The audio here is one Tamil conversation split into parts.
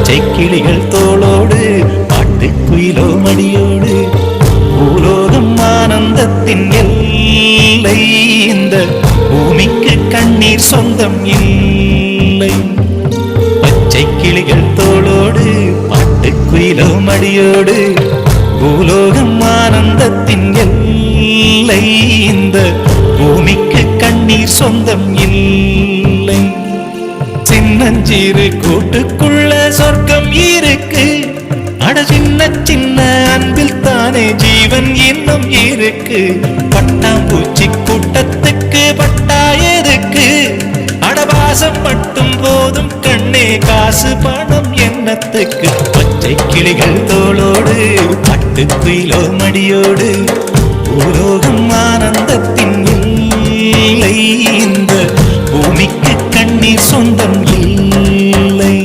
பச்சை கிளிகள் தோளோடு பாட்டுக்குயிலோ மடியோடு பூலோகம் ஆனந்தத்தின் எல்லை. இந்த பூமிக்கு கண்ணீர் சொந்தம் இல்லை. பச்சை கிளிகள் தோளோடு பாட்டுக்குயிலோ மடியோடு பூலோகம் ஆனந்தத்தின் எல்லை. இந்த பூமிக்கு கண்ணீர் சொந்தம் இல்லை. சின்னஞ்சீரு கூட்டுக்குள்ள சொர்க்கம் இருக்கு. அட சின்ன சின்ன அன்பில் தானே ஜீவன் இன்னும் இருக்கு. பட்டாம்பூச்சி கூட்டத்துக்கு பட்டா எதுக்கு? அடவாசம் மட்டும் போதும் கண்ணே, காசு பணம் என்னத்துக்கு? பச்சை கிளிகள் தோளோடு பட்டுக்குயிலோ மடியோடு பூலோகம் ஆனந்தத்தின் இல்லை. இந்த பூமிக்கு கண்ணீர் சொந்தம் இல்லை.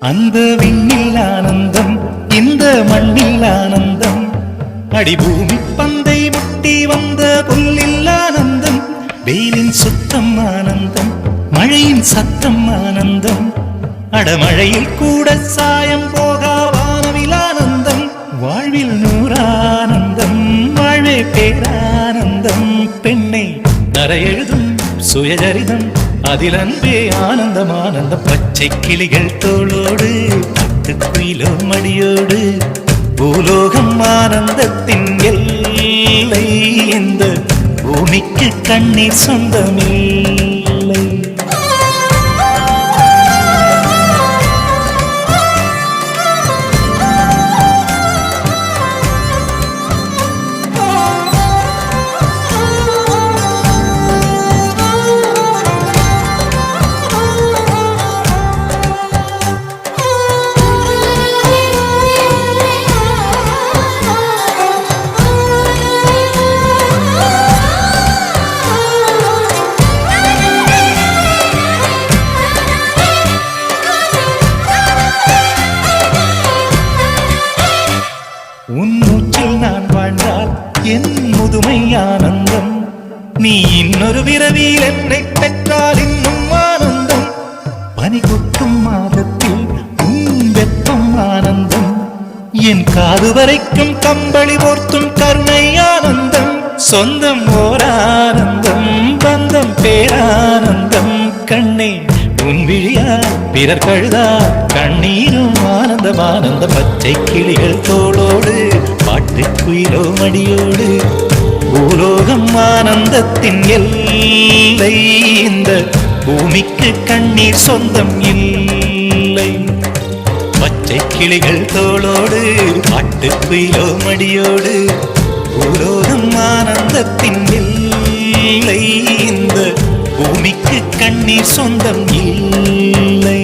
அந்த விண்ணில் ஆனந்தம், இந்த மண்ணில் ஆனந்தம். அடிபூமி பந்தை முட்டி வந்த புல்லில் ஆனந்தம். வெயிலின் சுத்தம் ஆனந்தம், மழையின் சத்தம் ஆனந்தம். அடமழையில் கூட சாயம் போகா வானவில் ஆனந்தம். வாழ்வில் நூறானந்தம், வாழ்வே பேரானந்தம். பெண்ணை நரையெழுதும் சுயஜரிதம், அதில் அன்பே ஆனந்தம் ஆனந்தம். பச்சை கிளிகள் தோளோடு பட்டுக்குயிலோ மடியோடு பூலோகம் ஆனந்தத்தின் எல்லை. இந்த பூமிக்கு கண்ணீர் சொந்தமில்லை. உன் மூச்சில் நான் வாழ்ந்தால் என் முதுமை ஆனந்தம். நீ இன்னொரு விரவியில் என்னை பெற்றால் இன்னும் ஆனந்தம். பனி கொட்டும் மாதத்தில் உன் வெப்பம் ஆனந்தம். என் காது வரைக்கும் கம்பளி போர்த்தும் கருணை ஆனந்தம். சொந்தம் ஓர் ஆனந்தம், பந்தம் பேரானந்தம். கண்ணே உன் விழியா பிறர் கழுதா கண்ணீரும் ஆனந்தம் ஆனந்தம். பச்சை கிளிகள் தோளோடு பாட்டுக்குயிலோ மடியோடு பூலோகம் ஆனந்தத்தின் எல்லை. இந்த பூமிக்கு கண்ணீர் சொந்தம் இல்லை. பச்சை கிளிகள் தோளோடு பாட்டுக்குயிலோ மடியோடு பூலோகம் ஆனந்தத்தின் எல்லை. இந்த பூமிக்கு கண்ணீர் சொந்தம் இல்லை.